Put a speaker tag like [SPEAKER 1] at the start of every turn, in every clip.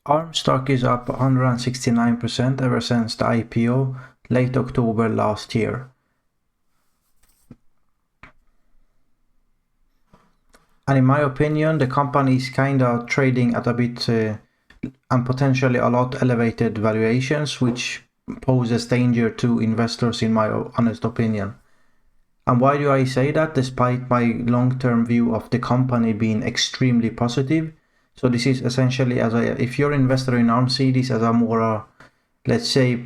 [SPEAKER 1] ARM stock is up 169% ever since the IPO late October last year. And in my opinion, the company is kind of trading at a bit and potentially a lot elevated valuations, which poses danger to investors in my honest opinion. And why do I say that? Despite my long-term view of the company being extremely positive. So this is essentially, if you're an investor in ARM, see this as a more, let's say,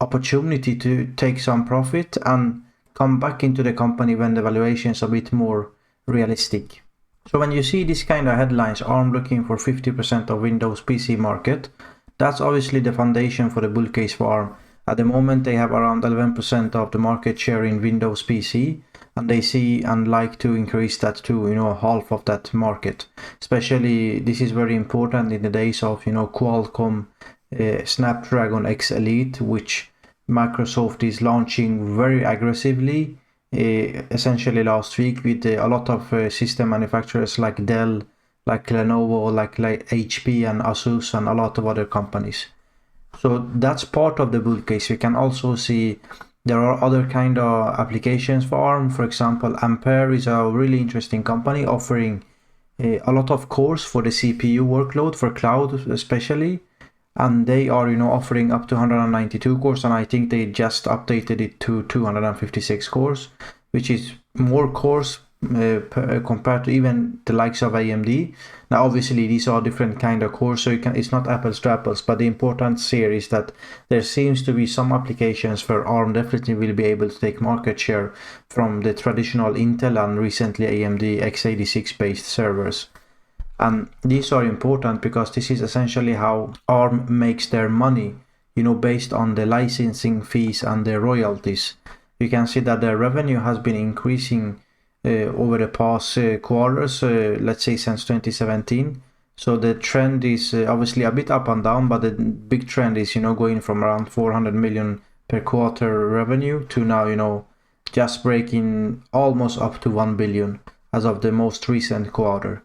[SPEAKER 1] opportunity to take some profit and come back into the company when the valuation is a bit more realistic. So when you see this kind of headlines, ARM looking for 50% of Windows PC market, that's obviously the foundation for the bull case for ARM. At the moment, they have around 11% of the market share in Windows PC, and they see and like to increase that to, half of that market. Especially, this is very important in the days of, Qualcomm Snapdragon X Elite, which Microsoft is launching very aggressively, essentially last week with a lot of system manufacturers like Dell, like Lenovo, like HP and Asus and a lot of other companies. So that's part of the bull case. You can also see there are other kind of applications for ARM. For example, Ampere is a really interesting company offering a lot of cores for the CPU workload for cloud especially. And they are, offering up to 192 cores, and I think they just updated it to 256 cores, which is more cores compared to even the likes of AMD. Now, obviously, these are different kind of cores, so it's not apples to apples. But the importance here is that there seems to be some applications where ARM definitely will be able to take market share from the traditional Intel and recently AMD x86 based servers. And these are important because this is essentially how ARM makes their money, based on the licensing fees and the royalties. You can see that their revenue has been increasing over the past quarters, let's say since 2017. So the trend is obviously a bit up and down, but the big trend is, going from around 400 million per quarter revenue to now, just breaking almost up to 1 billion as of the most recent quarter.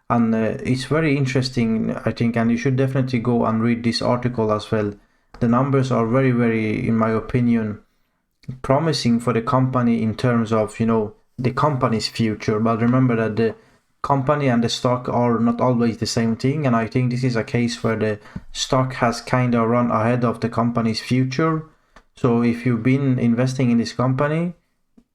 [SPEAKER 1] And it's very interesting, I think, and you should definitely go and read this article as well. The numbers are very, very, in my opinion, promising for the company in terms of, the company's future. But remember that the company and the stock are not always the same thing. And I think this is a case where the stock has kind of run ahead of the company's future. So if you've been investing in this company,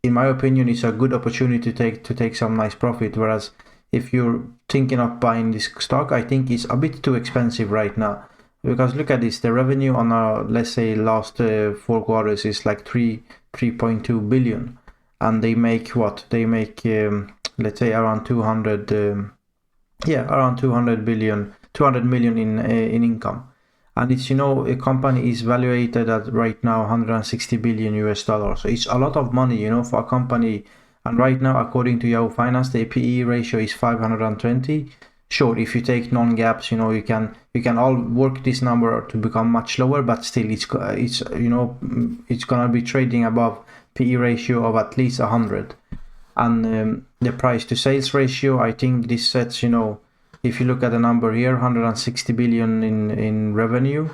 [SPEAKER 1] in my opinion, it's a good opportunity to take some nice profit. Whereas if you're thinking of buying this stock, I think it's a bit too expensive right now. Because look at this, the revenue on let's say last 4 quarters is like 3.2 billion. And they make what? They make, let's say around 200 million in income. And it's, a company is valuated at right now 160 billion US dollars. So it's a lot of money, for a company. And right now, according to Yahoo Finance, the PE ratio is 520. Sure, if you take non-gaps, you can all work this number to become much lower, but still it's gonna be trading above PE ratio of at least 100. And the price to sales ratio, I think this sets, if you look at the number here, 160 billion in revenue.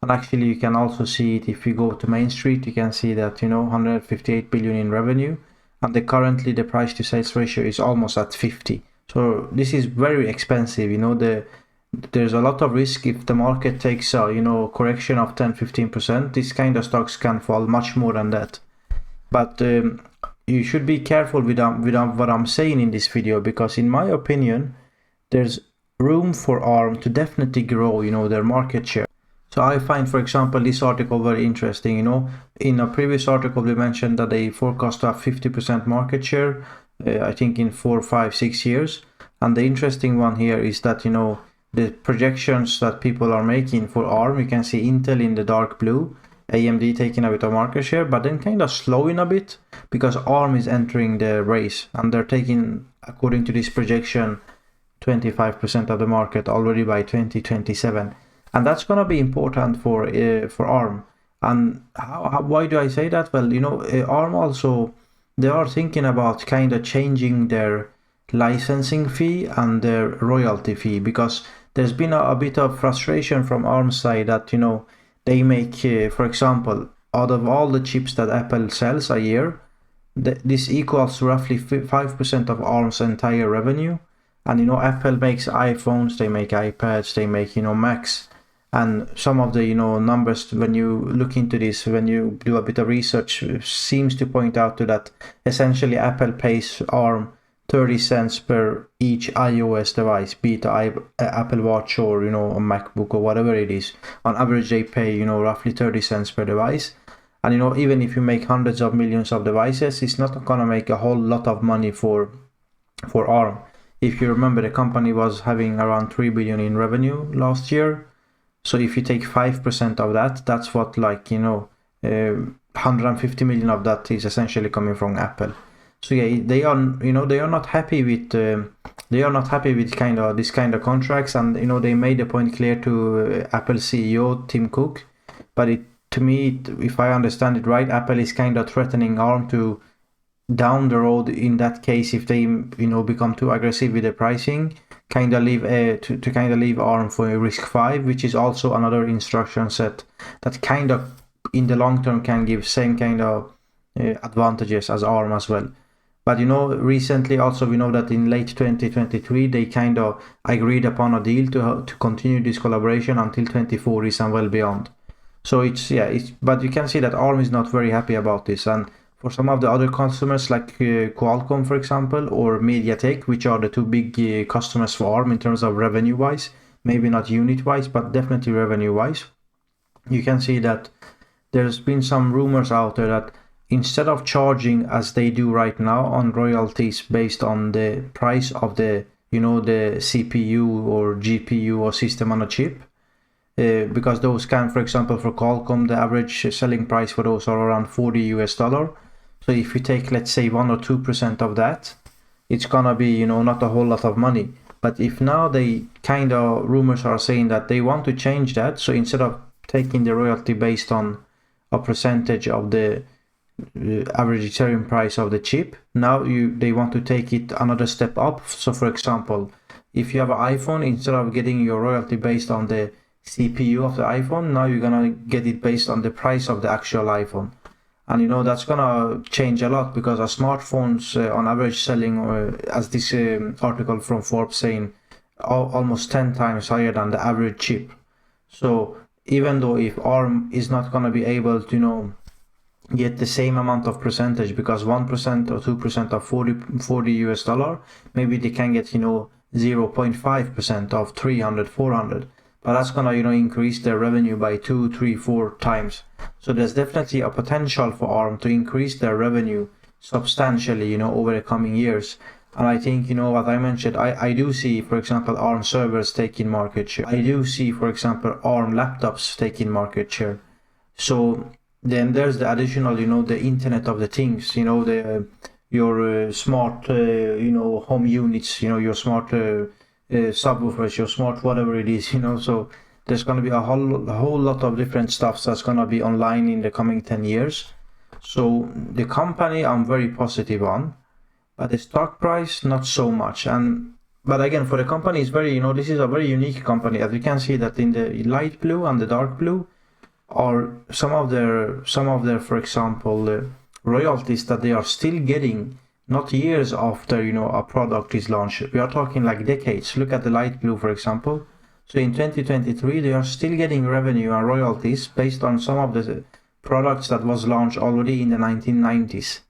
[SPEAKER 1] And actually, you can also see it if you go to Main Street, you can see that, 158 billion in revenue. And currently the price to sales ratio is almost at 50. So this is very expensive. There's a lot of risk if the market takes a correction of 10-15%. This kind of stocks can fall much more than that. But you should be careful with what I'm saying in this video, because in my opinion, there's room for ARM to definitely grow, their market share. So I find, for example, this article very interesting. In a previous article, we mentioned that they forecast to have 50% market share, I think in 4, 5, 6 years. And the interesting one here is that, the projections that people are making for ARM, you can see Intel in the dark blue, AMD taking a bit of market share, but then kind of slowing a bit because ARM is entering the race and they're taking, according to this projection, 25% of the market already by 2027. And that's going to be important for ARM. And why do I say that? Well, ARM also, they are thinking about kind of changing their licensing fee and their royalty fee, because there's been a bit of frustration from ARM's side that, you know, they make, for example, out of all the chips that Apple sells a year, this equals roughly 5% of ARM's entire revenue. And, you know, Apple makes iPhones, they make iPads, they make, you know, Macs. And some of the, you know, numbers, when you look into this, when you do a bit of research, seems to point out to that essentially Apple pays ARM 30 cents per each iOS device, be it Apple Watch or, you know, a MacBook or whatever it is. On average, they pay, you know, roughly 30 cents per device. And, you know, even if you make hundreds of millions of devices, it's not going to make a whole lot of money for ARM. If you remember, the company was having around 3 billion in revenue last year. So if you take 5% of that, that's what, like, you know, 150 million of that is essentially coming from Apple. So yeah, they are not happy with kind of this kind of contracts, and, you know, they made the point clear to Apple CEO Tim Cook. But to me, if I understand it right, Apple is kind of threatening ARM to down the road, in that case, if they, you know, become too aggressive with the pricing, kind of leave ARM for a RISC-V, which is also another instruction set that kind of in the long term can give same kind of advantages as ARM as well. But, you know, recently also we know that in late 2023 they kind of agreed upon a deal to continue this collaboration until 2040 and well beyond. So but you can see that ARM is not very happy about this. And for some of the other customers, like Qualcomm, for example, or MediaTek, which are the two big customers for ARM in terms of revenue-wise, maybe not unit-wise, but definitely revenue-wise, you can see that there's been some rumors out there that instead of charging, as they do right now, on royalties based on the price of the, you know, the CPU or GPU or system on a chip, because those can, for example, for Qualcomm, the average selling price for those are around $40. So if you take, let's say, 1 or 2% of that, it's gonna be, you know, not a whole lot of money. But if now they kind of, rumors are saying that they want to change that, so instead of taking the royalty based on a percentage of the average selling price of the chip, now they want to take it another step up. So for example, if you have an iPhone, instead of getting your royalty based on the CPU of the iPhone, now you're gonna get it based on the price of the actual iPhone. And, you know, that's gonna change a lot, because our smartphones on average selling, as this article from Forbes saying, almost 10 times higher than the average chip. So even though if ARM is not gonna be able to, you know, get the same amount of percentage, because 1% or 2% of $40, maybe they can get, you know, 0.5% of 300, 400. But that's gonna, you know, increase their revenue by 2, 3, 4 times. So there's definitely a potential for ARM to increase their revenue substantially, you know, over the coming years. And I think, you know, what I mentioned, I do see, for example, ARM servers taking market share. I do see, for example, ARM laptops taking market share. So then there's the additional, you know, the Internet of the Things, you know, your smart, you know, home units, you know, your smart subwoofers, your smart whatever it is, you know. So there's going to be a whole lot of different stuff that's going to be online in the coming 10 years. So the company I'm very positive on, but the stock price not so much. But again, for the company, it's very, you know, this is a very unique company. As you can see that in the light blue and the dark blue are some of their, for example, royalties that they are still getting, not years after, you know, a product is launched. We are talking like decades. Look at the light blue, for example. So in 2023, they are still getting revenue and royalties based on some of the products that was launched already in the 1990s.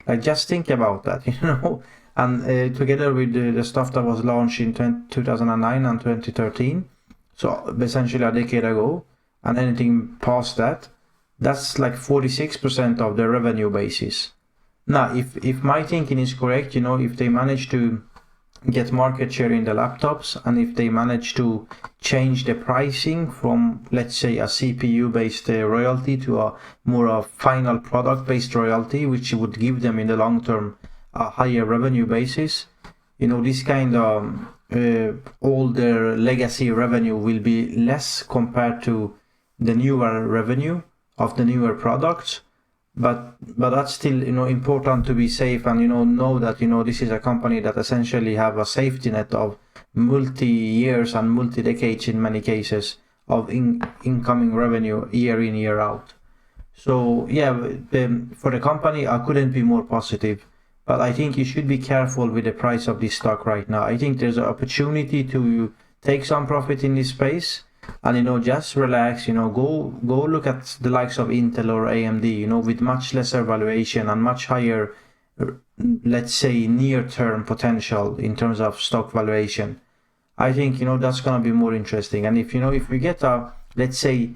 [SPEAKER 1] Like, just think about that, you know. And together with the stuff that was launched in 2009 and 2013, so essentially a decade ago, and anything past that, that's like 46% of the revenue basis. Now, if my thinking is correct, you know, if they manage to get market share in the laptops, and if they manage to change the pricing from, let's say, a CPU based royalty to a more final product based royalty, which would give them in the long term a higher revenue basis, you know, this kind of all their legacy revenue will be less compared to the newer revenue of the newer products. But that's still, you know, important to be safe and, you know that, you know, this is a company that essentially have a safety net of multi-years and multi-decades in many cases of incoming revenue year in, year out. So yeah, for the company, I couldn't be more positive. But I think you should be careful with the price of this stock right now. I think there's an opportunity to take some profit in this space, and just relax. Go look at the likes of Intel or AMD. With much lesser valuation and much higher, let's say, near-term potential in terms of stock valuation. I think that's gonna be more interesting. And if we get a, let's say,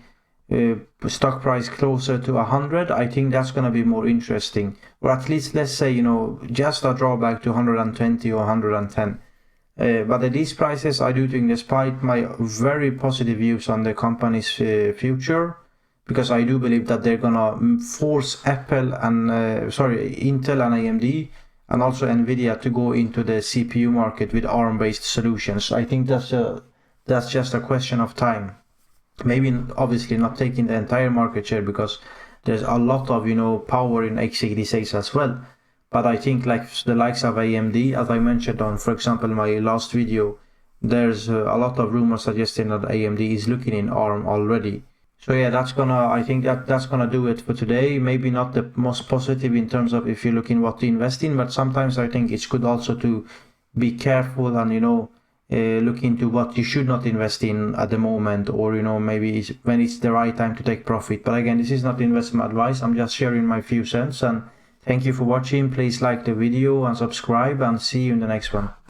[SPEAKER 1] stock price closer to 100, I think that's going to be more interesting. Or at least, let's say, just a drawback to 120 or 110. But at these prices, I do think, despite my very positive views on the company's future, because I do believe that they're going to force Intel and AMD and also Nvidia to go into the CPU market with ARM-based solutions. I think that's just a question of time. Maybe obviously not taking the entire market share, because there's a lot of power in x86 as well. But I think like the likes of AMD, as I mentioned on, for example, my last video, there's a lot of rumors suggesting that AMD is looking in ARM already. So yeah, I think that's gonna do it for today. Maybe not the most positive in terms of if you're looking what to invest in, but sometimes I think it's good also to be careful and look into what you should not invest in at the moment, or maybe when it's the right time to take profit. But again, this is not investment advice. I'm just sharing my few cents, and thank you for watching. Please like the video and subscribe, and see you in the next one.